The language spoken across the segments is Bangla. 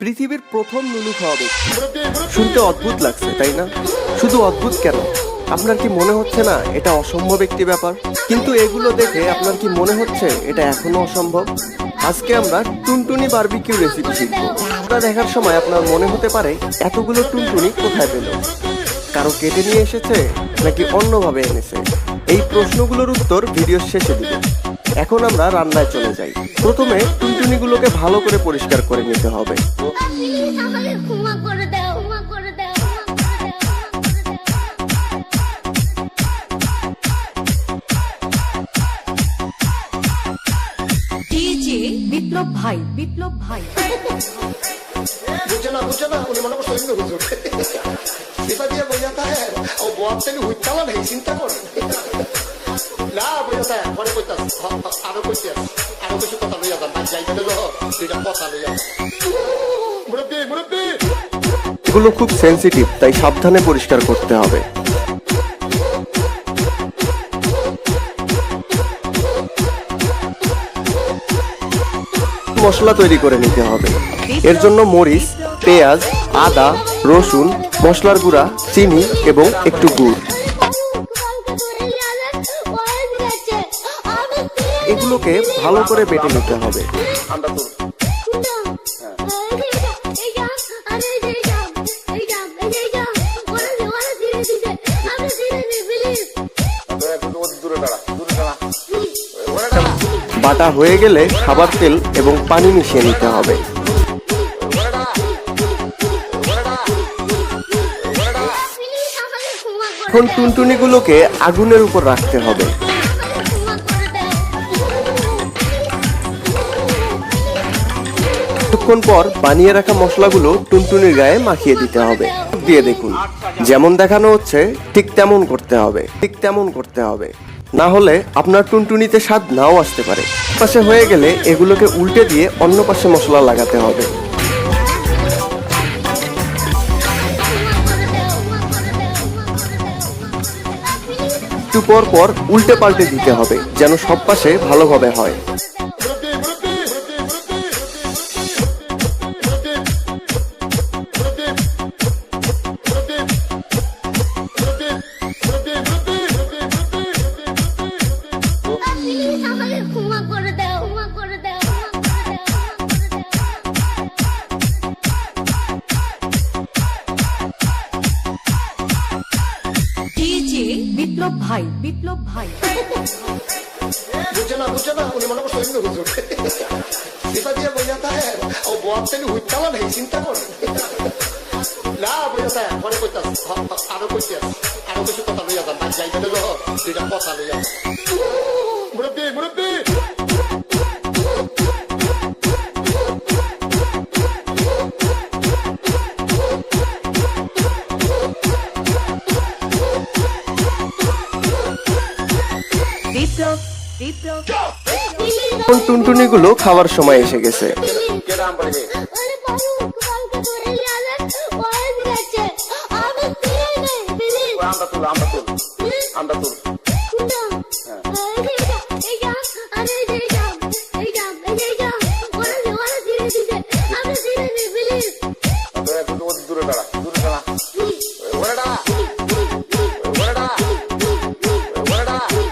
পৃথিবীর প্রথম নুনু খাওয়া ব্যক্তি শুনতে অদ্ভুত লাগছে তাই না? শুধু অদ্ভুত কেন, আপনার কি মনে হচ্ছে না এটা অসম্ভব একটি ব্যাপার? কিন্তু এগুলো দেখে আপনার কি মনে হচ্ছে এটা এখনো অসম্ভব? আজকে আমরা টুনটুনি বারবিকিউ রেসিপি শিখব। এটা দেখার সময় আপনার মনে হতে পারে এতগুলো টুনটুনি কোথায় পেল, কারো কেটে নিয়ে এসেছে নাকি অন্যভাবে এনেছে? এই প্রশ্নগুলোর উত্তর ভিডিওর শেষে দিব। এখন আমরা রান্নায় চলে যাই। প্রথমে টুনটুনিগুলোকে ভালো করে পরিষ্কার করে নিতে হবে। বিপ্লব ভাই বুঝছে না উনি মনে করছে অন্য হুজুর এটা দিয়ে বোঝা থাকে ও বয়াতনি হুইতালা নেই চিন্তা করে না বোঝা থাকে পরে কইতাস আরো কইতে আরো কিছু কথা লইয়া যান যাইতে দেবো দুইটা কথা লইয়া মুরব্বী এগুলো খুব সেনসিটিভ, তাই সাবধানে পরিষ্কার করতে হবে। মশলা তৈরি করে নিতে হবে। এর জন্য মরিচ, পেঁয়াজ, আদা, রসুন, মশলার গুঁড়া, চিনি এবং একটু গুড়, এগুলোকে ভালো করে বেটে নিতে হবে। বাটা হয়ে গেলে খাবার তেল এবং পানি মিশিয়ে নিতে হবে। এখন টুনটুনিগুলোকে আগুনের উপর রাখতে হবে। কিছুক্ষণ পর বানিয়ে রাখা মশলাগুলো টুনটুনির গায়ে মাখিয়ে দিতে হবে। দিয়ে দেখুন, যেমন দেখানো হচ্ছে ঠিক তেমন করতে হবে, না হলে আপনার টুনটুনিতে স্বাদ নাও আসতে পারে। পাশে হয়ে গেলে এগুলোকে উল্টে দিয়ে অন্য পাশে মশলা লাগাতে হবে। একটু পর পর উল্টে পাল্টে দিতে হবে যেন সব পাশে ভালোভাবে হয়। বিপ্লব ভাই বুঝছে না উনি মনে করছে অন্য হুজুর এটা দিয়ে বোঝা থাকে ও বয়াতনি হুইতালা নেই চিন্তা করে না বোঝা থাকে পরে কইতাস আরো কইতে আরো কিছু কথা লইয়া যান যাইতে দেবো দুইটা কথা লইয়া মুরব্বী টুনটুনিগুলো খাওয়ার সময় এসে গেছে।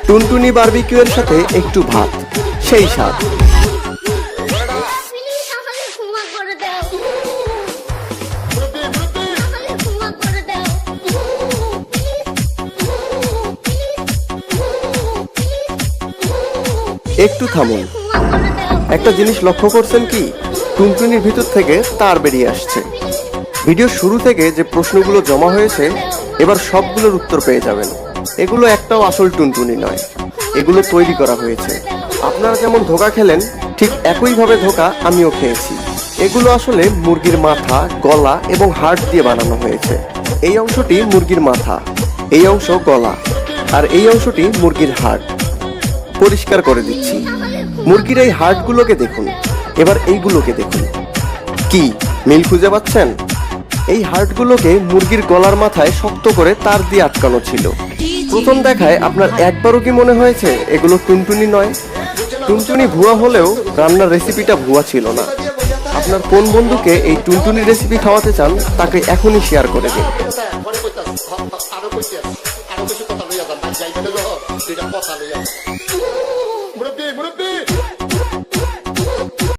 টুনটুনি বারবিকিউ এর সাথে একটু ভাত, সেই স্বাদ। একটু থামুন, একটা জিনিস লক্ষ্য করছেন কি? টুনটুনির ভিতর থেকে তার বেরিয়ে আসছে। ভিডিও শুরু থেকে যে প্রশ্নগুলো জমা হয়েছে এবার সবগুলোর উত্তর পেয়ে যাবেন। এগুলো একটাও আসল টুনটুনি নয়, এগুলো তৈরি করা হয়েছে। আপনারা যেমন ধোঁকা খেলেন ঠিক একইভাবে ধোঁকা আমিও খেয়েছি। এগুলো আসলে মুরগির মাথা, গলা এবং হাড় দিয়ে বানানো হয়েছে। এই অংশটি মুরগির মাথা, এই অংশ গলা, আর এই অংশটি মুরগির হাড়। পরিষ্কার করে দিচ্ছি। মুরগির এই হাড়গুলোকে দেখুন, এবার এইগুলোকে দেখুন। কি মিল খুঁজে পাচ্ছেন? এই হাড়গুলোকে মুরগির গলার মাথায় শক্ত করে তার দিয়ে আটকানো ছিল। প্রথম দেখায় আপনার একবারও কি মনে হয়েছে এগুলো টুনটুনি নয়? টুনটুনি ভুয়া হলেও রান্নার রেসিপিটা ভুয়া ছিল না। আপনার কোন বন্ধুকে এই টুনটুনি রেসিপি খাওয়াতে চান তাকে এখনই শেয়ার করে দিন। পরে কইতাম আরো কইতে আরো কিছু কথা লইয়া যান যাইতে দুইটা কথা লইয়া